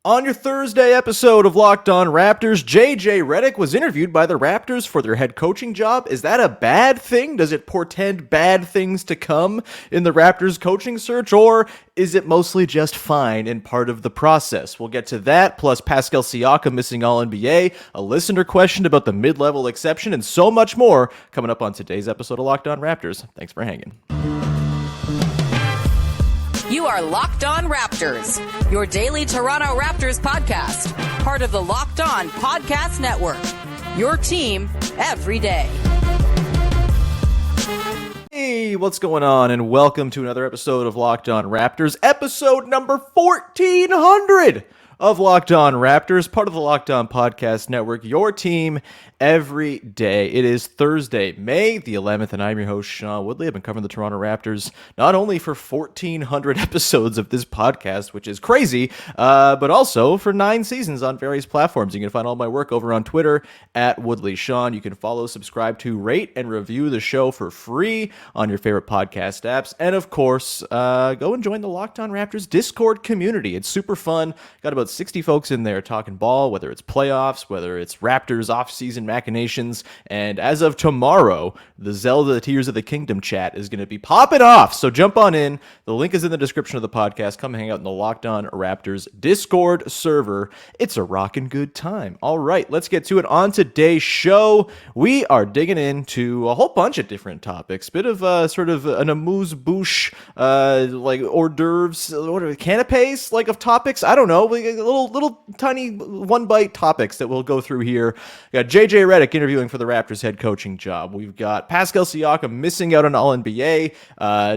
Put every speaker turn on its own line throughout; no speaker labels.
On your Thursday episode of Locked On Raptors, JJ Redick was interviewed by the Raptors for their head coaching job. Is that a bad thing? Does it portend bad things to come in the Raptors coaching search, or is it mostly just fine and part of the process? We'll get to that, plus Pascal Siakam missing All-NBA, a listener question about the mid-level exception, and so much more coming up on today's episode of Locked On Raptors. Thanks for hanging.
You are Locked On Raptors, your daily Toronto Raptors podcast, part of the Locked On Podcast Network, your team every day.
Hey, what's going on? And welcome to another episode of Locked On Raptors, episode number 1400 of Locked On Raptors, part of the Locked On Podcast Network, your team every day. It is Thursday, May the 11th, and I'm your host, Sean Woodley. I've been covering the Toronto Raptors not only for 1,400 episodes of this podcast, which is crazy, but also for 9 seasons on various platforms. You can find all my work over on Twitter at Woodley Sean. You can follow, subscribe to, rate, and review the show for free on your favorite podcast apps. And of course, go and join the Locked On Raptors Discord community. It's super fun. Got about 60 folks in there talking ball, whether it's playoffs, whether it's Raptors off-season machinations, and as of tomorrow, the Zelda Tears of the Kingdom chat is going to be popping off, so jump on in. The link is in the description of the podcast. Come hang out in the Locked On Raptors Discord server. It's a rockin' good time. All right, let's get to it. On today's show, we are digging into a whole bunch of different topics. Bit of sort of an amuse-bouche, like hors d'oeuvres, what are canapes, like of topics? I don't know, little tiny one-bite topics that we'll go through here. We got JJ Redick interviewing for the Raptors head coaching job. We've got Pascal Siakam missing out on All-NBA.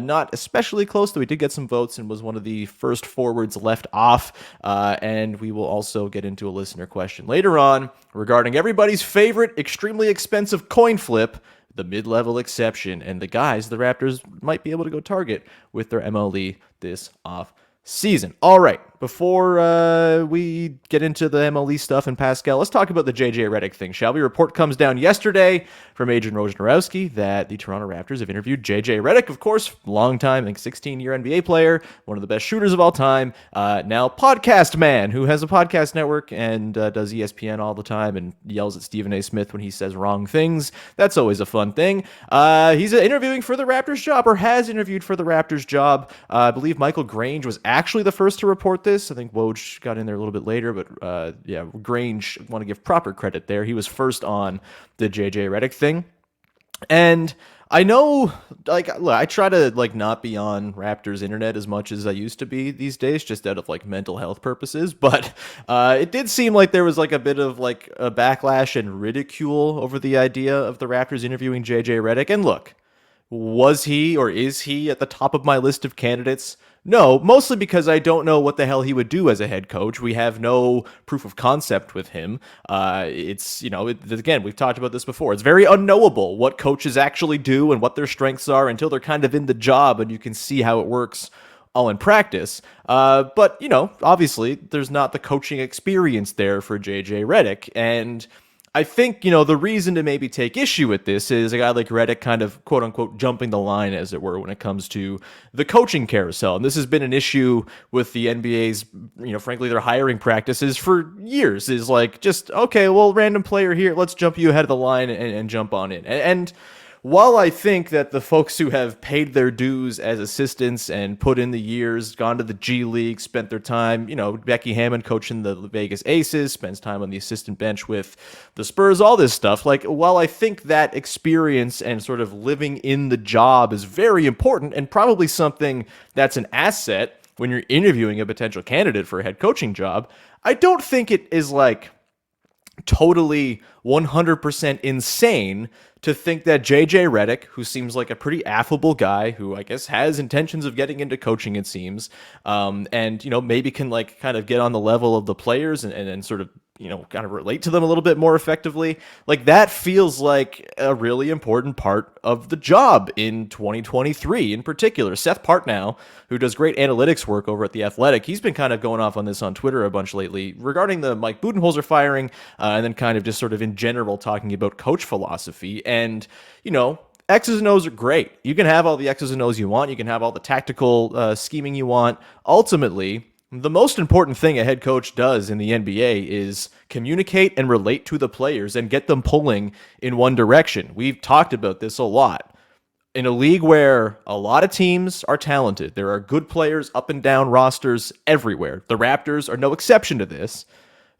Not especially close, though he did get some votes and was one of the first forwards left off. And we will also get into a listener question later on regarding everybody's favorite, extremely expensive coin flip, the mid-level exception, and the guys the Raptors might be able to go target with their MLE this off season. All right, before we get into the MLE stuff and Pascal, let's talk about the JJ Redick thing, shall we? Report comes down yesterday from Adrian Wojnarowski that the Toronto Raptors have interviewed JJ Redick, of course, long-time, I think 16-year NBA player, one of the best shooters of all time, now podcast man who has a podcast network and does ESPN all the time and yells at Stephen A. Smith when he says wrong things. That's always a fun thing. He's interviewing for the Raptors job, or has interviewed for the Raptors job. I believe Michael Grange was actually the first to report this. I think Woj got in there a little bit later, but yeah, Grange, want to give proper credit there. He was first on the JJ Redick thing. And I know, like, look, I try to, like, not be on Raptors internet as much as I used to be these days, just out of, like, mental health purposes, but it did seem like there was, like, a bit of, like, a backlash and ridicule over the idea of the Raptors interviewing JJ Redick. And look, was he or is he at the top of my list of candidates? No, mostly because I don't know what the hell he would do as a head coach. We have no proof of concept with him. It's, you know, again, we've talked about this before. It's very unknowable what coaches actually do and what their strengths are until they're kind of in the job and you can see how it works all in practice. But, you know, obviously there's not the coaching experience there for JJ Redick. And I think, you know, the reason to maybe take issue with this is a guy like Redick kind of, quote unquote, jumping the line, as it were, when it comes to the coaching carousel. And this has been an issue with the NBA's, you know, frankly, their hiring practices for years, is like, just, okay, well, random player here, let's jump you ahead of the line and jump on in. And while I think that the folks who have paid their dues as assistants and put in the years, gone to the G League, spent their time, you know, Becky Hammond coaching the Vegas Aces, spends time on the assistant bench with the Spurs, all this stuff. Like, while I think that experience and sort of living in the job is very important and probably something that's an asset when you're interviewing a potential candidate for a head coaching job, I don't think it is like totally 100% insane to think that JJ Redick, who seems like a pretty affable guy, who I guess has intentions of getting into coaching, it seems, and, you know, maybe can, like, kind of get on the level of the players and sort of, you know, kind of relate to them a little bit more effectively. Like, that feels like a really important part of the job in 2023 in particular. Seth Partnow, who does great analytics work over at The Athletic, he's been kind of going off on this on Twitter a bunch lately regarding the Mike Budenholzer firing, and then kind of just sort of in general talking about coach philosophy. And, you know, X's and O's are great. You can have all the X's and O's you want. You can have all the tactical scheming you want. Ultimately, The most important thing a head coach does in the NBA is communicate and relate to the players and get them pulling in one direction. We've talked about this a lot. In a league where a lot of teams are talented, there are good players up and down rosters everywhere. The Raptors are no exception to this.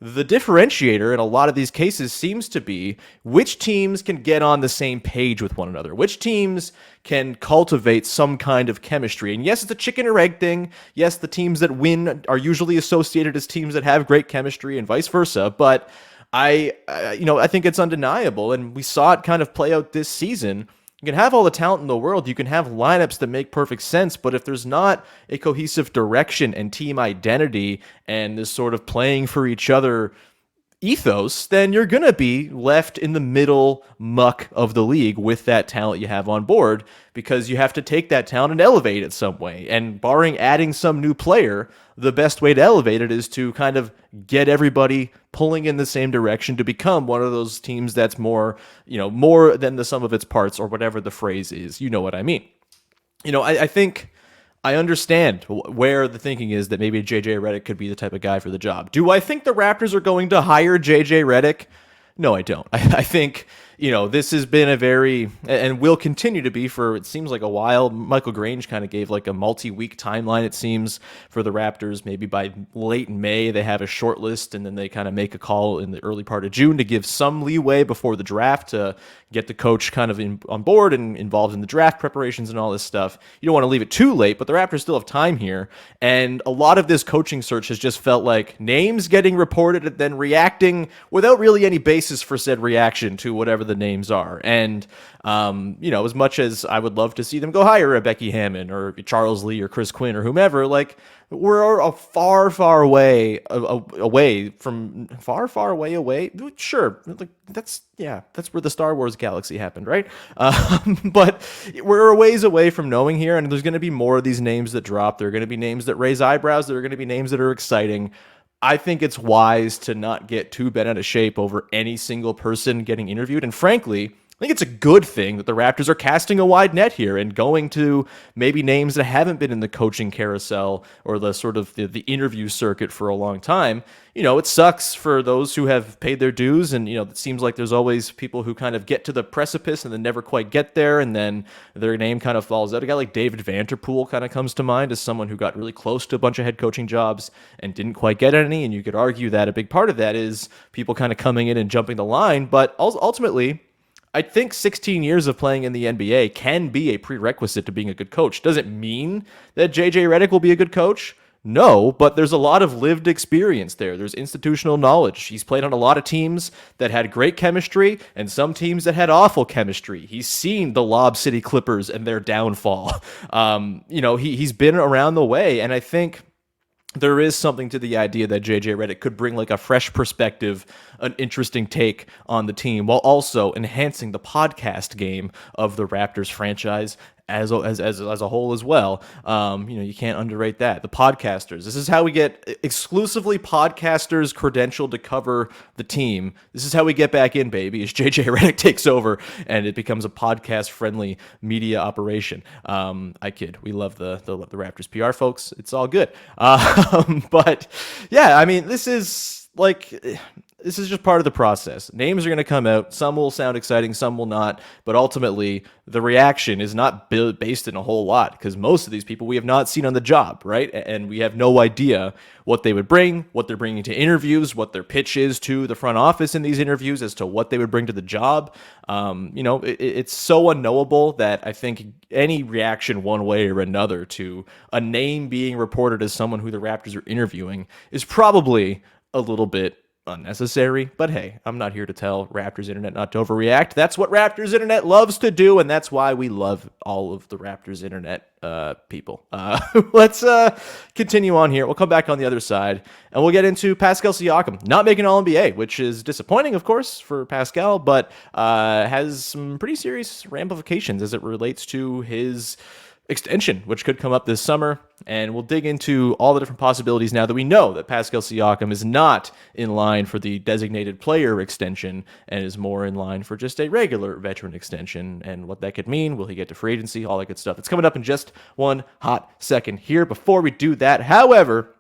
The differentiator in a lot of these cases seems to be which teams can get on the same page with one another, which teams can cultivate some kind of chemistry. And yes, it's a chicken or egg thing. Yes, the teams that win are usually associated as teams that have great chemistry and vice versa. But I think it's undeniable, and we saw it kind of play out this season. You can have all the talent in the world. You can have lineups that make perfect sense, but if there's not a cohesive direction and team identity and this sort of playing for each other ethos, then you're going to be left in the middle muck of the league with that talent you have on board, because you have to take that talent and elevate it some way. And barring adding some new player, the best way to elevate it is to kind of get everybody pulling in the same direction to become one of those teams that's more than the sum of its parts, or whatever the phrase is. You know what I mean? I think I understand where the thinking is that maybe JJ Redick could be the type of guy for the job. Do I think the Raptors are going to hire JJ Redick? No, I don't. I think, this has been a very, and will continue to be for, it seems like a while. Michael Grange kind of gave like a multi-week timeline, it seems, for the Raptors. Maybe by late May, they have a short list, and then they kind of make a call in the early part of June to give some leeway before the draft to get the coach kind of on board and involved in the draft preparations and all this stuff. You don't want to leave it too late, but the Raptors still have time here. And a lot of this coaching search has just felt like names getting reported and then reacting without really any basis for said reaction to whatever the names are. And, as much as I would love to see them go hire a Becky Hammon or Charles Lee or Chris Quinn or whomever, like, we're a far, far away from far away. Sure. Like, that's where the Star Wars galaxy happened, right? But we're a ways away from knowing here, and there's going to be more of these names that drop. There are going to be names that raise eyebrows. There are going to be names that are exciting. I think it's wise to not get too bent out of shape over any single person getting interviewed. And frankly, I think it's a good thing that the Raptors are casting a wide net here and going to maybe names that haven't been in the coaching carousel or the sort of the interview circuit for a long time. It sucks for those who have paid their dues, and it seems like there's always people who kind of get to the precipice and then never quite get there, and then their name kind of falls out. A guy like David Vanterpool kind of comes to mind as someone who got really close to a bunch of head coaching jobs and didn't quite get any, and you could argue that a big part of that is people kind of coming in and jumping the line, but ultimately, I think 16 years of playing in the NBA can be a prerequisite to being a good coach. Does it mean that JJ Redick will be a good coach? No, but there's a lot of lived experience there. There's institutional knowledge. He's played on a lot of teams that had great chemistry and some teams that had awful chemistry. He's seen the Lob City Clippers and their downfall. He's been around the way, and I think there is something to the idea that JJ Redick could bring like a fresh perspective, an interesting take on the team, while also enhancing the podcast game of the Raptors franchise as a whole as well. You can't underrate that. The podcasters. This is how we get exclusively podcasters credentialed to cover the team. This is how we get back in, baby, as JJ Redick takes over and it becomes a podcast-friendly media operation. I kid. We love the Raptors PR folks. It's all good. But yeah, I mean, this is just part of the process. Names are going to come out. Some will sound exciting, some will not. But ultimately, the reaction is not based in a whole lot, because most of these people we have not seen on the job, right? And we have no idea what they would bring, what they're bringing to interviews, what their pitch is to the front office in these interviews as to what they would bring to the job. It's so unknowable that I think any reaction one way or another to a name being reported as someone who the Raptors are interviewing is probably a little bit unnecessary. But hey, I'm not here to tell Raptors Internet not to overreact. That's what Raptors Internet loves to do, and that's why we love all of the Raptors Internet people. Let's continue on here. We'll come back on the other side, and we'll get into Pascal Siakam not making All-NBA, which is disappointing, of course, for Pascal, but has some pretty serious ramifications as it relates to his extension, which could come up this summer. And we'll dig into all the different possibilities now that we know that Pascal Siakam is not in line for the designated player extension and is more in line for just a regular veteran extension, and what that could mean. Will he get to free agency? All that good stuff. It's coming up in just one hot second here. Before we do that, however,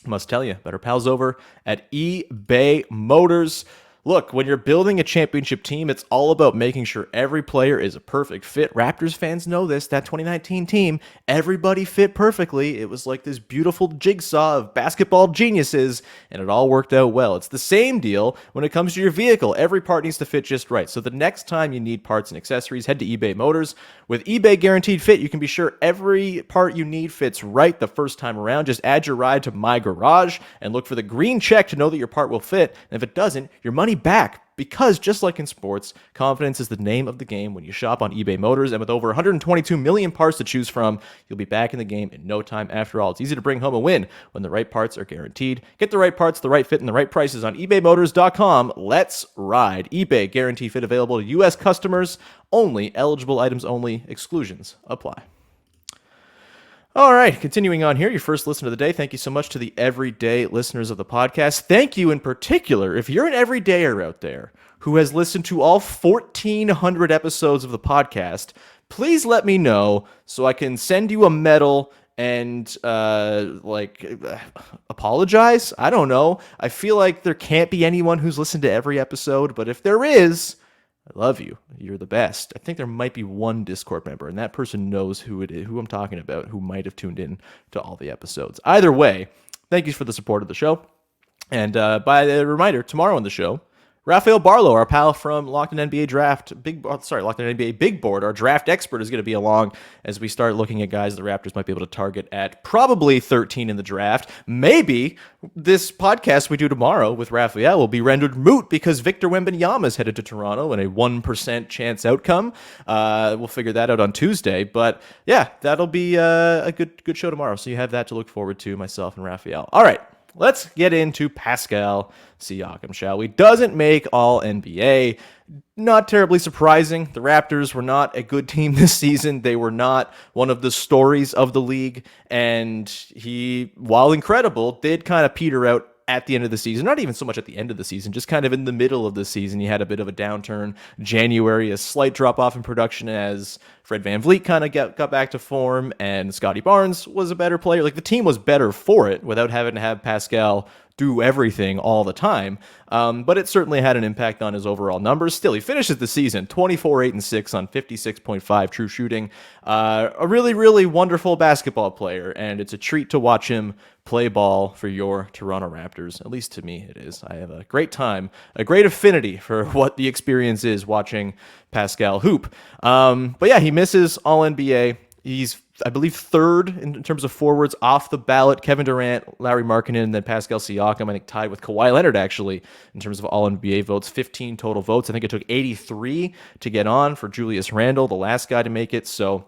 Must tell you, better pals over at eBay Motors. Look, when you're building a championship team, it's all about making sure every player is a perfect fit. Raptors fans know this. That 2019 team, everybody fit perfectly. It was like this beautiful jigsaw of basketball geniuses, and it all worked out well. It's the same deal when it comes to your vehicle. Every part needs to fit just right. So the next time you need parts and accessories, head to eBay Motors. With eBay Guaranteed Fit, you can be sure every part you need fits right the first time around. Just add your ride to My Garage and look for the green check to know that your part will fit. And if it doesn't, your money back, because just like in sports, confidence is the name of the game when you shop on eBay Motors, and with over 122 million parts to choose from, you'll be back in the game in no time. After all, it's easy to bring home a win when the right parts are guaranteed. Get the right parts, the right fit, and the right prices on ebaymotors.com. Let's ride. eBay Guarantee Fit available to U.S. customers only. Eligible items only. Exclusions apply. All right, continuing on here, your first listener of the day. Thank you so much to the everyday listeners of the podcast. Thank you in particular if you're an everydayer out there who has listened to all 1,400 episodes of the podcast. Please let me know so I can send you a medal and apologize. I don't know. I feel like there can't be anyone who's listened to every episode, but if there is, I love you. You're the best. I think there might be one Discord member, and that person knows who it is, who I'm talking about, who might have tuned in to all the episodes. Either way, thank you for the support of the show. And by the reminder, tomorrow on the show, Rafael Barlow, our pal from Locked On NBA Locked On NBA Big Board, our draft expert, is going to be along as we start looking at guys the Raptors might be able to target at probably 13 in the draft. Maybe this podcast we do tomorrow with Rafael will be rendered moot because Victor Wembanyama is headed to Toronto in a 1% chance outcome. We'll figure that out on Tuesday. But yeah, that'll be a good show tomorrow. So you have that to look forward to, myself and Rafael. All right. Let's get into Pascal Siakam, shall we? Doesn't make All-NBA. Not terribly surprising. The Raptors were not a good team this season. They were not one of the stories of the league. And he, while incredible, did kind of peter out at the end of the season. Not even so much at the end of the season, just kind of in the middle of the season. He had a bit of a downturn. January, a slight drop-off in production as Fred VanVleet kind of got back to form, and Scotty Barnes was a better player. Like, the team was better for it without having to have Pascal do everything all the time. But it certainly had an impact on his overall numbers. Still, he finishes the season 24-8-6 on 56.5 true shooting. A really, really wonderful basketball player, and it's a treat to watch him play ball for your Toronto Raptors. At least to me, it is. I have a great time, a great affinity for what the experience is watching Pascal hoop. But yeah, he misses All-NBA. He's, I believe, third in terms of forwards off the ballot. Kevin Durant, Larry Markkinen, and then Pascal Siakam, I think, tied with Kawhi Leonard, actually, in terms of All-NBA votes. 15 total votes. I think it took 83 to get on for Julius Randle, the last guy to make it. So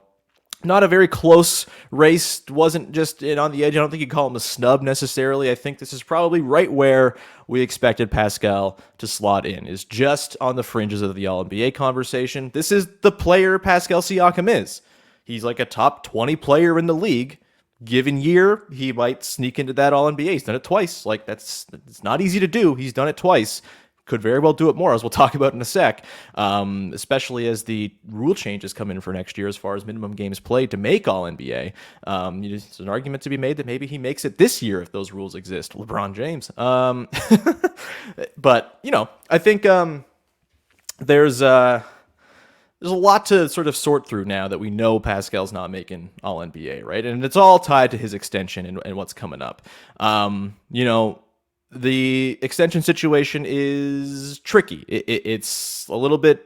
not a very close race. Wasn't just on the edge. I don't think you'd call him a snub necessarily. I think this is probably right where we expected Pascal to slot in, is just on the fringes of the All-NBA conversation. This is the player Pascal Siakam is. He's like a top 20 player in the league. Given year, he might sneak into that All-NBA. He's done it twice. Like, it's not easy to do. He's done it twice. Could very well do it more, as we'll talk about in a sec, especially as the rule changes come in for next year as far as minimum games played to make All-NBA. There's an argument to be made that maybe he makes it this year if those rules exist. LeBron James. But, I think there's a lot to sort of sort through now that we know Pascal's not making All-NBA, right? And it's all tied to his extension and what's coming up. The extension situation is tricky. It's a little bit,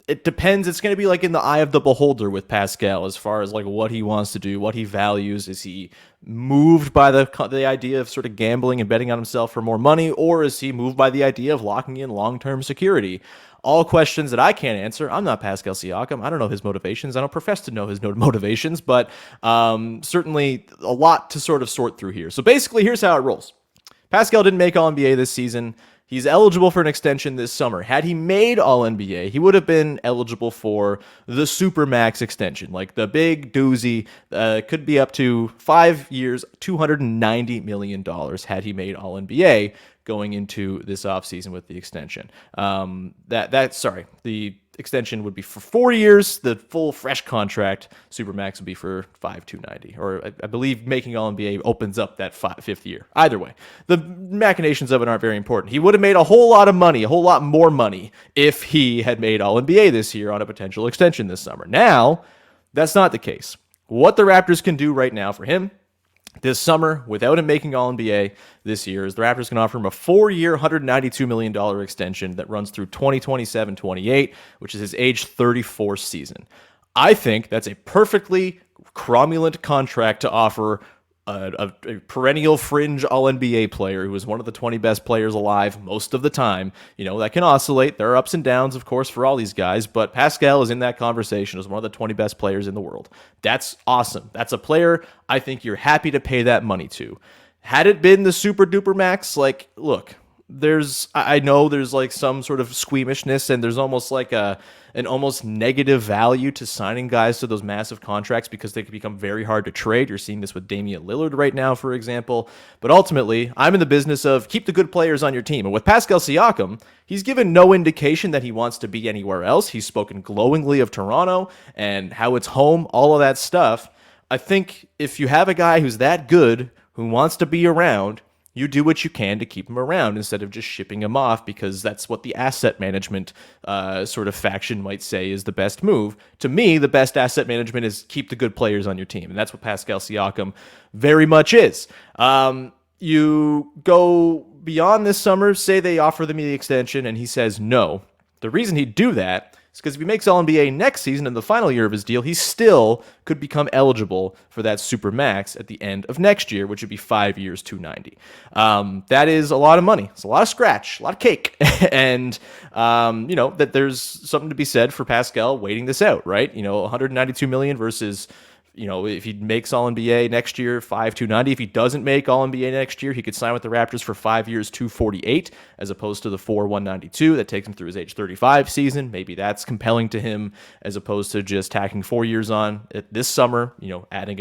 it depends. It's going to be like in the eye of the beholder with Pascal as far as like what he wants to do, what he values. Is he moved by the idea of sort of gambling and betting on himself for more money, or is he moved by the idea of locking in long-term security? All questions that I can't answer. I'm not Pascal Siakam. I don't know his motivations. I don't profess to know his motivations, but certainly a lot to sort of sort through here. So basically, here's how it rolls. Pascal didn't make All-NBA this season. He's eligible for an extension this summer. Had he made All-NBA, he would have been eligible for the Supermax extension, like the big doozy. Could be up to 5 years, $290 million had he made All-NBA. going into this offseason with the extension. The extension would be for 4 years. The full fresh contract, Supermax, would be for $5,290. Or I believe making All-NBA opens up that fifth year. Either way, the machinations of it aren't very important. He would have made a whole lot of money, a whole lot more money, if he had made All-NBA this year on a potential extension this summer. Now, that's not the case. What the Raptors can do right now for him this summer, without him making All-NBA this year, is the Raptors can offer him a 4-year, $192 million extension that runs through 2027-28, which is his age 34 season. I think that's a perfectly cromulent contract to offer a perennial fringe All-NBA player who is one of the 20 best players alive most of the time. That can oscillate. There are ups and downs, of course, for all these guys, but Pascal is in that conversation as one of the 20 best players in the world. That's awesome. That's a player I think you're happy to pay that money to. Had it been the super duper max, look, I know there's some sort of squeamishness, and there's almost an almost negative value to signing guys to those massive contracts because they can become very hard to trade. You're seeing this with Damian Lillard right now, for example. But ultimately, I'm in the business of keep the good players on your team. And with Pascal Siakam, he's given no indication that he wants to be anywhere else. He's spoken glowingly of Toronto and how it's home, all of that stuff. I think if you have a guy who's that good, who wants to be around, you do what you can to keep him around instead of just shipping him off, because that's what the asset management sort of faction might say is the best move. To me, the best asset management is keep the good players on your team, and that's what Pascal Siakam very much is. You go beyond this summer, say they offer them the extension, and he says no. The reason he'd do that is because if he makes All-NBA next season in the final year of his deal, he still could become eligible for that super max at the end of next year, which would be 5 years, $290. That is a lot of money. It's a lot of scratch, a lot of cake. And, that there's something to be said for Pascal waiting this out, right? $192 million versus, if he makes All-NBA next year, $5,290. If he doesn't make All-NBA next year, he could sign with the Raptors for 5 years, $248, as opposed to the $4,192 that takes him through his age 35 season. Maybe that's compelling to him, as opposed to just tacking 4 years on this summer, adding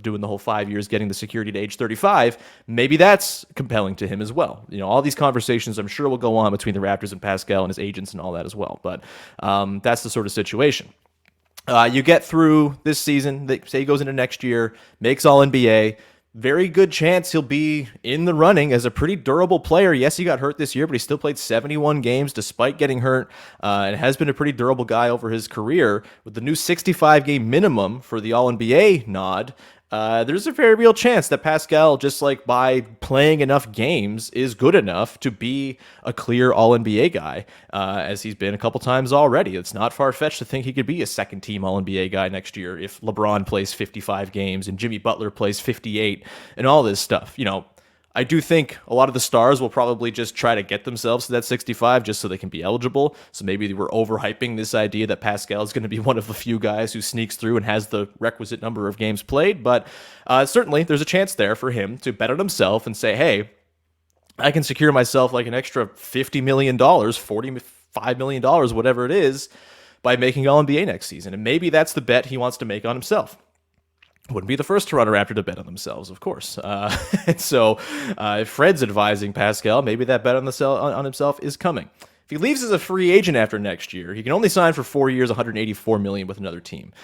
doing the whole 5 years, getting the security to age 35. Maybe that's compelling to him as well. All these conversations I'm sure will go on between the Raptors and Pascal and his agents and all that as well. But that's the sort of situation. You get through this season, say he goes into next year, makes All-NBA, very good chance he'll be in the running as a pretty durable player. Yes, he got hurt this year, but he still played 71 games despite getting hurt, and has been a pretty durable guy over his career. With the new 65-game minimum for the All-NBA nod, there's a very real chance that Pascal, just by playing enough games, is good enough to be a clear All-NBA guy, as he's been a couple times already. It's not far-fetched to think he could be a second-team All-NBA guy next year if LeBron plays 55 games and Jimmy Butler plays 58 and all this stuff. I do think a lot of the stars will probably just try to get themselves to that 65 just so they can be eligible. So maybe we're overhyping this idea that Pascal is going to be one of the few guys who sneaks through and has the requisite number of games played. But certainly there's a chance there for him to bet on himself and say, hey, I can secure myself an extra $50 million, $45 million, whatever it is, by making All-NBA next season. And maybe that's the bet he wants to make on himself. Wouldn't be the first Toronto Raptor to bet on themselves, of course. So if Fred's advising Pascal, maybe that bet on himself is coming. If he leaves as a free agent after next year, he can only sign for 4 years, $184 million with another team.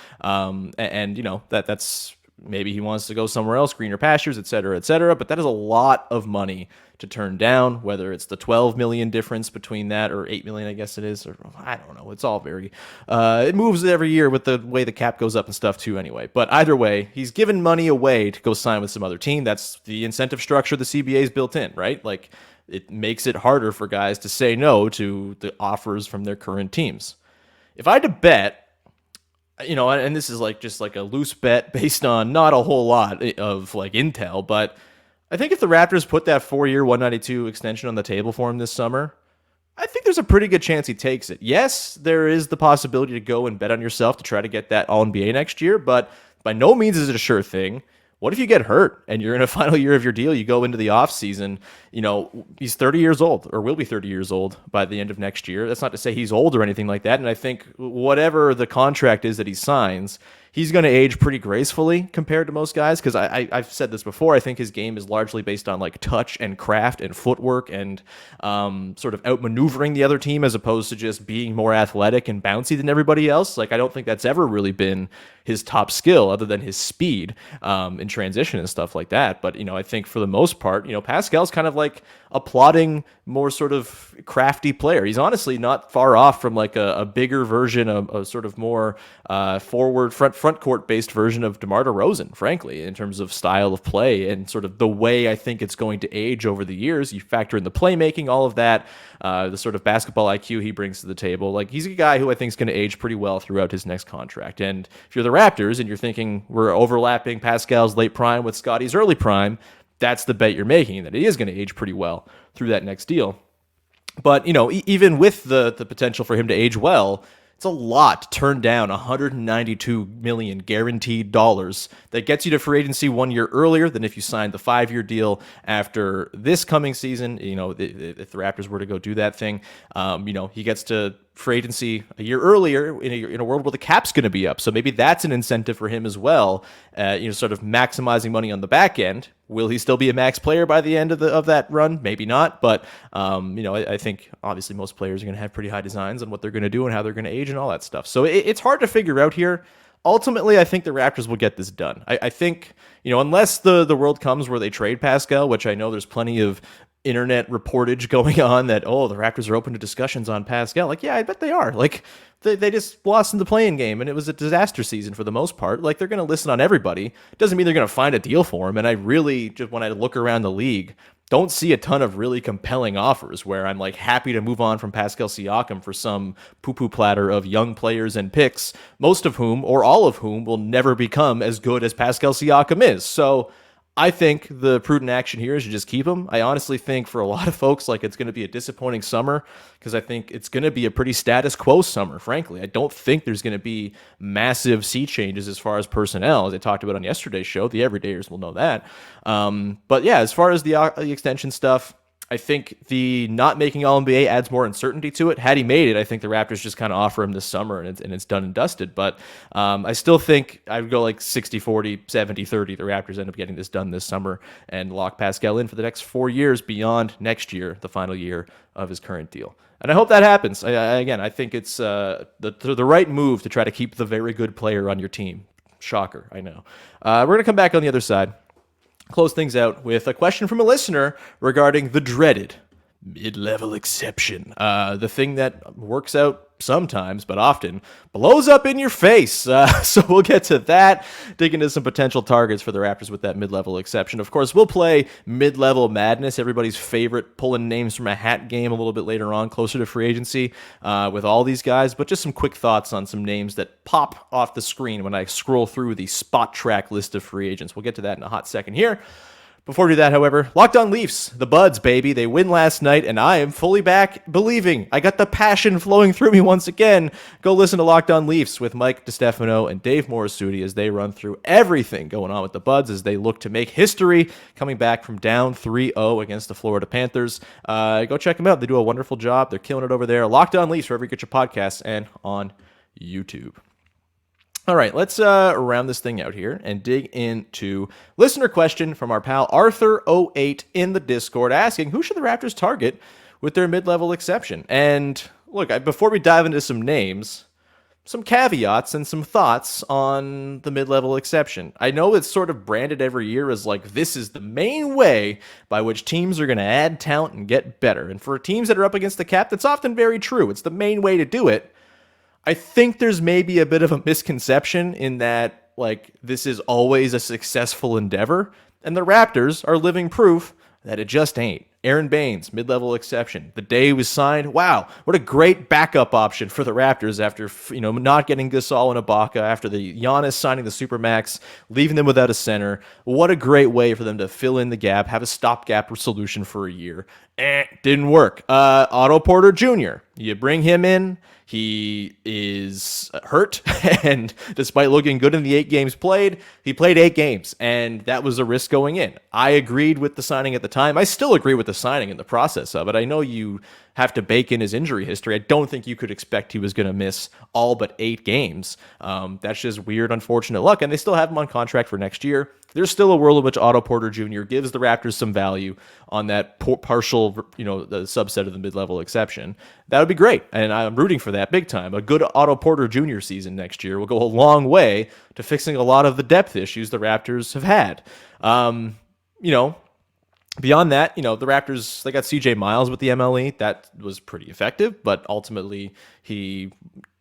That's maybe he wants to go somewhere else, greener pastures, et cetera, but that is a lot of money to turn down, whether it's the $12 million difference between that or $8 million, I guess it is, or I don't know. It's all very, it moves every year with the way the cap goes up and stuff too anyway. But either way, he's given money away to go sign with some other team. That's the incentive structure the CBA's built in, right? It makes it harder for guys to say no to the offers from their current teams. If I had to bet, and this is just a loose bet based on not a whole lot of intel, but I think if the Raptors put that 4-year, 192 extension on the table for him this summer, I think there's a pretty good chance he takes it. Yes, there is the possibility to go and bet on yourself to try to get that All-NBA next year, but by no means is it a sure thing. What if you get hurt and you're in a final year of your deal? You go into the offseason, he's 30 years old or will be 30 years old by the end of next year. That's not to say he's old or anything like that. And I think whatever the contract is that he signs, he's going to age pretty gracefully compared to most guys, because I've said this before. I think his game is largely based on like touch and craft and footwork and sort of outmaneuvering the other team, as opposed to just being more athletic and bouncy than everybody else. Like, I don't think that's ever really been his top skill, other than his speed in transition and stuff like that. But, I think for the most part, Pascal's kind of like a plodding, more sort of crafty player. He's honestly not far off from like a bigger version of a sort of more forward front court based version of DeMar DeRozan, frankly, in terms of style of play and sort of the way I think it's going to age over the years. You factor in the playmaking, all of that, the sort of basketball IQ he brings to the table. Like, he's a guy who I think is going to age pretty well throughout his next contract. And if you're the Raptors and you're thinking we're overlapping Pascal's late prime with Scotty's early prime, that's the bet you're making, that he is going to age pretty well through that next deal. But, even with the potential for him to age well, it's a lot to turn down $192 million guaranteed dollars that gets you to free agency 1 year earlier than if you signed the 5-year deal after this coming season. If the Raptors were to go do that thing, he gets to free agency a year earlier in a world where the cap's going to be up. So maybe that's an incentive for him as well. Sort of maximizing money on the back end. Will he still be a max player by the end of that run? Maybe not. But, I think obviously most players are going to have pretty high designs on what they're going to do and how they're going to age and all that stuff. So it's hard to figure out here. Ultimately, I think the Raptors will get this done. I think, unless the world comes where they trade Pascal, which I know there's plenty of internet reportage going on that, the Raptors are open to discussions on Pascal. Like, yeah, I bet they are. Like, they just lost in the play-in game, and it was a disaster season for the most part. Like, they're going to listen on everybody. Doesn't mean they're going to find a deal for him. And I really, just when I look around the league, don't see a ton of really compelling offers where I'm like happy to move on from Pascal Siakam for some poo-poo platter of young players and picks, most of whom, or all of whom, will never become as good as Pascal Siakam is. So I think the prudent action here is to just keep him. I honestly think for a lot of folks, like, it's going to be a disappointing summer, because I think it's going to be a pretty status quo summer, frankly. I don't think there's going to be massive sea changes as far as personnel, as I talked about on yesterday's show. The everydayers will know that. But yeah, as far as the extension stuff, I think the not making All-NBA adds more uncertainty to it. Had he made it, I think the Raptors just kind of offer him this summer and it's done and dusted. But I still think I would go like 60-40, 70-30. The Raptors end up getting this done this summer and lock Pascal in for the next 4 years beyond next year, the final year of his current deal. And I hope that happens. I think it's the right move to try to keep the very good player on your team. Shocker, I know. We're going to come back on the other side. Close things out with a question from a listener regarding the dreaded mid-level exception. The thing that works out sometimes, but often blows up in your face. So we'll get to that, dig into some potential targets for the Raptors with that mid-level exception. Of course, we'll play mid-level madness, everybody's favorite pulling names from a hat game a little bit later on, closer to free agency with all these guys. But just some quick thoughts on some names that pop off the screen when I scroll through the spot track list of free agents. We'll get to that in a hot second here. Before we do that, however, Locked On Leafs, the Buds, baby. They win last night, and I am fully back believing. I got the passion flowing through me once again. Go listen to Locked On Leafs with Mike DiStefano and Dave Morassutti as they run through everything going on with the Buds as they look to make history, coming back from down 3-0 against the Florida Panthers. Go check them out. They do a wonderful job. They're killing it over there. Locked On Leafs, wherever you get your podcasts, and on YouTube. All right, let's round this thing out here and dig into listener question from our pal Arthur08 in the Discord asking, who should the Raptors target with their mid-level exception? And look, before we dive into some names, some caveats and some thoughts on the mid-level exception. I know it's sort of branded every year as like, this is the main way by which teams are going to add talent and get better. And for teams that are up against the cap, that's often very true. It's the main way to do it. I think there's maybe a bit of a misconception in that, like, this is always a successful endeavor, and the Raptors are living proof that it just ain't. Aaron Baines, mid-level exception. The day he was signed, wow, what a great backup option for the Raptors after, not getting Gasol and Ibaka, after the Giannis signing the Supermax, leaving them without a center. What a great way for them to fill in the gap, have a stopgap solution for a year. Didn't work. Otto Porter Jr., you bring him in. He is hurt, and despite looking good in the 8 games played, he played 8 games, and that was a risk going in. I agreed with the signing at the time. I still agree with the signing in the process of it. I know you have to bake in his injury history. I don't think you could expect he was going to miss all but 8 games. That's just weird, unfortunate luck, and they still have him on contract for next year. There's still a world in which Otto Porter Jr. gives the Raptors some value on that partial, the subset of the mid-level exception. That would be great, and I'm rooting for that big time. A good Otto Porter Jr. season next year will go a long way to fixing a lot of the depth issues the Raptors have had. Beyond that, the Raptors, they got CJ Miles with the MLE. That was pretty effective, but ultimately he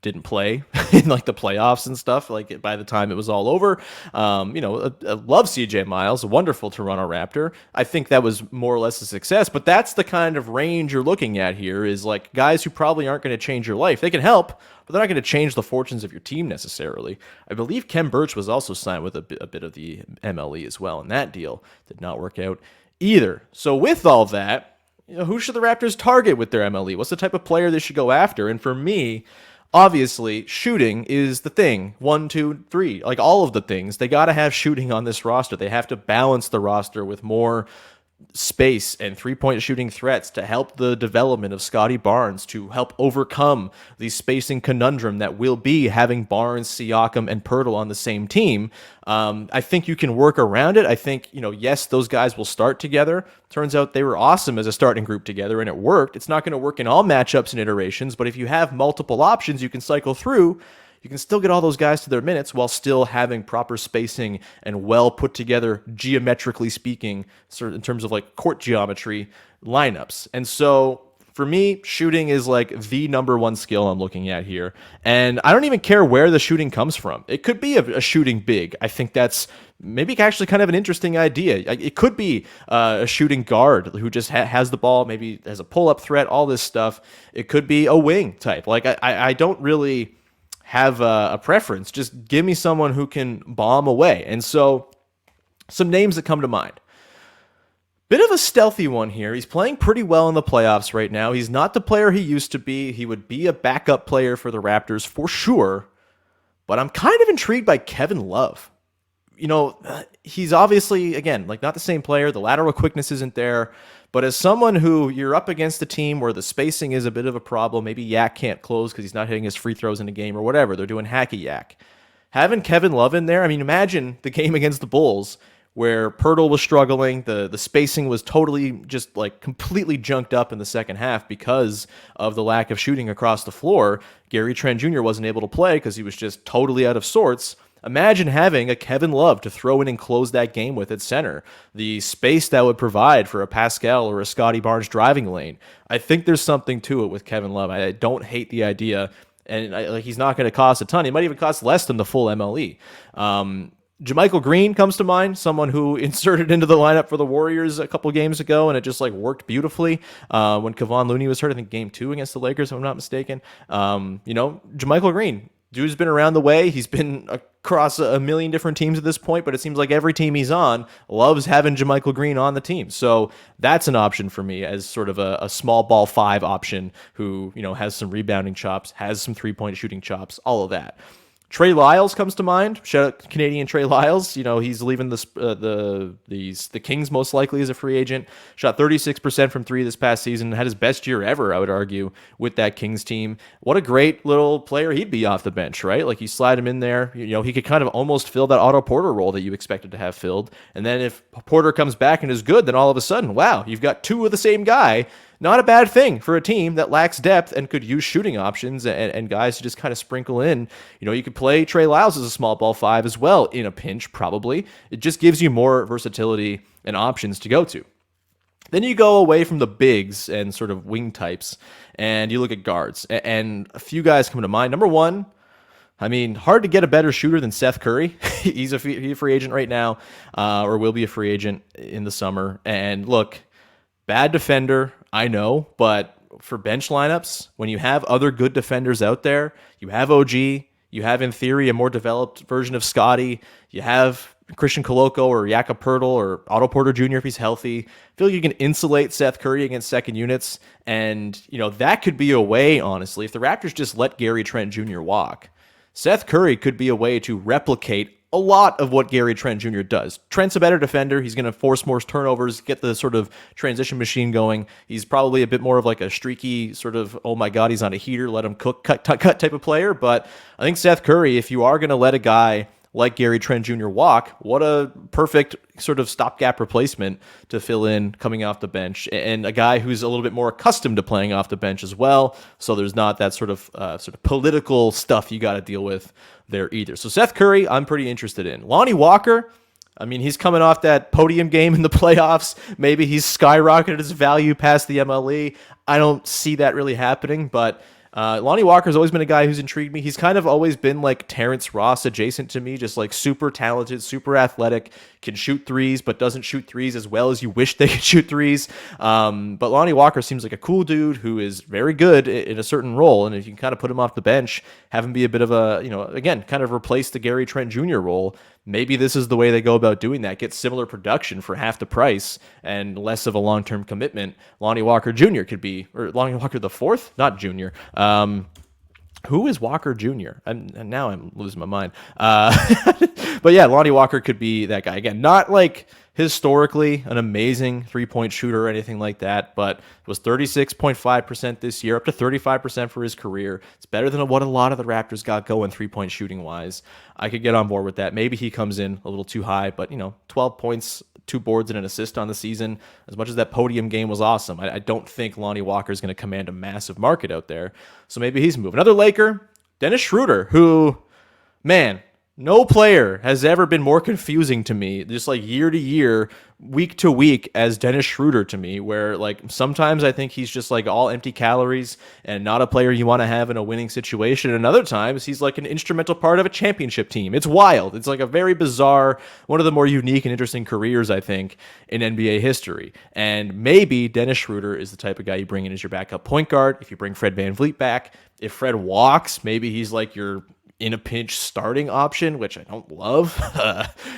didn't play in the playoffs and stuff by the time it was all over. I love CJ Miles, a wonderful Toronto Raptor. I think that was more or less a success, but that's the kind of range you're looking at here is guys who probably aren't going to change your life. They can help, but they're not going to change the fortunes of your team necessarily. I believe Kem Birch was also signed with a bit of the MLE as well, and that deal did not work out either. So with all that, who should the Raptors target with their MLE? What's the type of player they should go after? And for me, obviously, shooting is the thing. 1, 2, 3. All of the things. They got to have shooting on this roster. They have to balance the roster with more space and three-point shooting threats to help the development of Scotty Barnes, to help overcome the spacing conundrum that will be having Barnes, Siakam, and Poeltl on the same team. I think you can work around it. I think, yes, those guys will start together. Turns out they were awesome as a starting group together, and it worked. It's not going to work in all matchups and iterations, but if you have multiple options you can cycle through, you can still get all those guys to their minutes while still having proper spacing and well put together, geometrically speaking, sort of in terms of court geometry lineups. And so for me, shooting is the number one skill I'm looking at here. And I don't even care where the shooting comes from. It could be a shooting big. I think that's maybe actually kind of an interesting idea. It could be a shooting guard who just has the ball, maybe has a pull-up threat, all this stuff. It could be a wing type. I don't really have a preference. Just give me someone who can bomb away. And so some names that come to mind. Bit of a stealthy one here. He's playing pretty well in the playoffs right now. He's not the player he used to be. He would be a backup player for the Raptors for sure. But I'm kind of intrigued by Kevin Love. He's obviously, again, not the same player. The lateral quickness isn't there. But as someone who you're up against a team where the spacing is a bit of a problem, maybe Yak can't close because he's not hitting his free throws in a game or whatever. They're doing hacky Yak. Having Kevin Love in there, imagine the game against the Bulls where Poeltl was struggling. The spacing was totally just completely junked up in the second half because of the lack of shooting across the floor. Gary Trent Jr. wasn't able to play because he was just totally out of sorts. Imagine having a Kevin Love to throw in and close that game with at center. The space that would provide for a Pascal or a Scotty Barnes driving lane. I think there's something to it with Kevin Love. I don't hate the idea. And he's not going to cost a ton. He might even cost less than the full MLE. JaMychal Green comes to mind, someone who inserted into the lineup for the Warriors a couple games ago, and it just worked beautifully when Kevon Looney was hurt, I think game 2 against the Lakers, if I'm not mistaken. JaMychal Green, dude's been around the way. He's been across a million different teams at this point, but it seems like every team he's on loves having JaMychal Green on the team. So that's an option for me as sort of a small ball 5 option who, has some rebounding chops, has some three-point shooting chops, all of that. Trey Lyles comes to mind. Shout out Canadian Trey Lyles. He's leaving the Kings most likely as a free agent. Shot 36% from 3 this past season. Had his best year ever, I would argue, with that Kings team. What a great little player he'd be off the bench, right? You slide him in there. He could kind of almost fill that Otto Porter role that you expected to have filled. And then if Porter comes back and is good, then all of a sudden, wow, you've got 2 of the same guy. Not a bad thing for a team that lacks depth and could use shooting options and guys to just kind of sprinkle in. You could play Trey Lyles as a small ball 5 as well in a pinch, probably. It just gives you more versatility and options to go to. Then you go away from the bigs and sort of wing types, and you look at guards. And a few guys come to mind. Number one, hard to get a better shooter than Seth Curry. He's a free agent right now, or will be a free agent in the summer. And look, bad defender, I know, but for bench lineups, when you have other good defenders out there, you have OG, you have in theory a more developed version of Scotty, you have Christian Koloko or Jakob Poeltl or Otto Porter Jr. if he's healthy. I feel like you can insulate Seth Curry against second units, and that could be a way, honestly, if the Raptors just let Gary Trent Jr. walk. Seth Curry could be a way to replicate a lot of what Gary Trent Jr. does. Trent's a better defender. He's going to force more turnovers, get the sort of transition machine going. He's probably a bit more of like a streaky sort of, oh my God, he's on a heater, let him cook, cut type of player. But I think Seth Curry, if you are going to let a guy like Gary Trent Jr. walk, what a perfect sort of stopgap replacement to fill in coming off the bench, and a guy who's a little bit more accustomed to playing off the bench as well. So there's not that sort of political stuff you got to deal with there either. So Seth Curry, I'm pretty interested in. Lonnie Walker, I mean, he's coming off that podium game in the playoffs. Maybe he's skyrocketed his value past the MLE. I don't see that really happening, but Lonnie Walker's always been a guy who's intrigued me. He's kind of always been like Terrence Ross adjacent to me, just like super talented, super athletic, can shoot threes, but doesn't shoot threes as well as you wish they could shoot threes. But Lonnie Walker seems like a cool dude who is very good in a certain role. And if you can kind of put him off the bench, have him be a bit of a, again, kind of replace the Gary Trent Jr. role, maybe this is the way they go about doing that. Get similar production for half the price and less of a long-term commitment. Lonnie Walker Jr. could be, or Lonnie Walker the fourth, not Jr. Who is Walker Jr.? Now I'm losing my mind. But yeah, Lonnie Walker could be that guy. Again, not like historically an amazing three-point shooter or anything like that, but was 36.5% this year, up to 35% for his career. It's better than what a lot of the Raptors got going three-point shooting-wise. I could get on board with that. Maybe he comes in a little too high, but 12 points, 2 boards, and an assist on the season. As much as that podium game was awesome, I don't think Lonnie Walker is going to command a massive market out there. So maybe he's moving. Another Laker, Dennis Schroeder, who, man, no player has ever been more confusing to me, just like year to year, week to week, as Dennis Schroeder to me, where like sometimes I think he's just like all empty calories and not a player you want to have in a winning situation. And other times he's like an instrumental part of a championship team. It's wild. It's like a very bizarre, one of the more unique and interesting careers, I think, in NBA history. And maybe Dennis Schroeder is the type of guy you bring in as your backup point guard. If you bring Fred VanVleet back, if Fred walks, maybe he's like your in a pinch starting option, which I don't love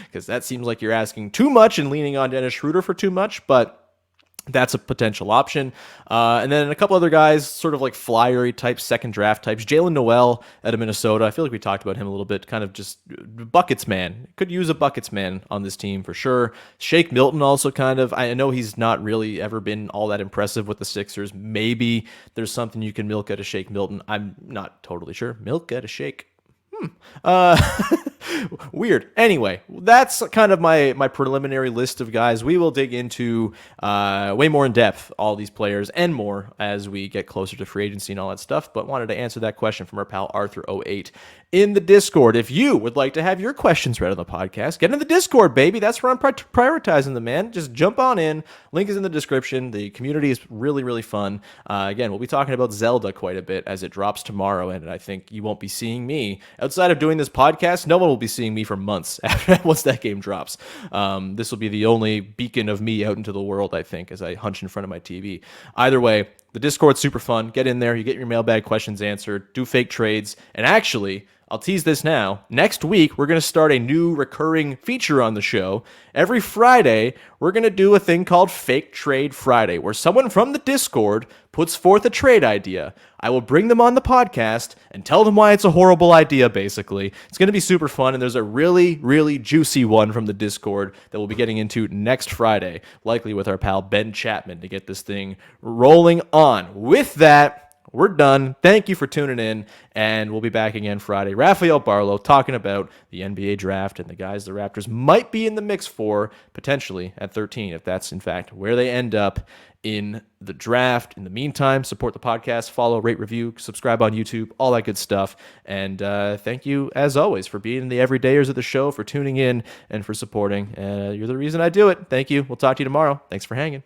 because that seems like you're asking too much and leaning on Dennis Schroeder for too much, but that's a potential option. And then a couple other guys, sort of like flyery type, second draft types. Jalen Noel out of Minnesota. I feel like we talked about him a little bit, kind of just buckets man. Could use a buckets man on this team for sure. Shake Milton also kind of, I know he's not really ever been all that impressive with the Sixers. Maybe there's something you can milk out of Shake Milton. I'm not totally sure. Milk out of Shake. Weird. Anyway, that's kind of my preliminary list of guys. We will dig into way more in depth all these players and more as we get closer to free agency and all that stuff, but wanted to answer that question from our pal Arthur08 in the Discord. If you would like to have your questions read on the podcast, get in the Discord, baby. That's where I'm prioritizing them, man. Just jump on in. Link is in the description. The community is really, really fun. Again, we'll be talking about Zelda quite a bit as it drops tomorrow, and I think you won't be seeing me outside of doing this podcast. No one will be seeing me for months after once that game drops. This will be the only beacon of me out into the world, I think, as I hunch in front of my TV. Either way, the Discord's super fun. Get in there. You get your mailbag questions answered. Do fake trades. And actually, I'll tease this now. Next week, we're going to start a new recurring feature on the show. Every Friday, we're going to do a thing called Fake Trade Friday, where someone from the Discord puts forth a trade idea. I will bring them on the podcast and tell them why it's a horrible idea, basically. It's going to be super fun, and there's a really, really juicy one from the Discord that we'll be getting into next Friday, likely with our pal Ben Chapman, to get this thing rolling on. With that, we're done. Thank you for tuning in, and we'll be back again Friday. Rafael Barlow talking about the NBA draft and the guys the Raptors might be in the mix for, potentially at 13, if that's in fact where they end up in the draft. In the meantime, support the podcast, follow, rate, review, subscribe on YouTube, all that good stuff. And thank you, as always, for being the everydayers of the show, for tuning in, and for supporting. You're the reason I do it. Thank you. We'll talk to you tomorrow. Thanks for hanging.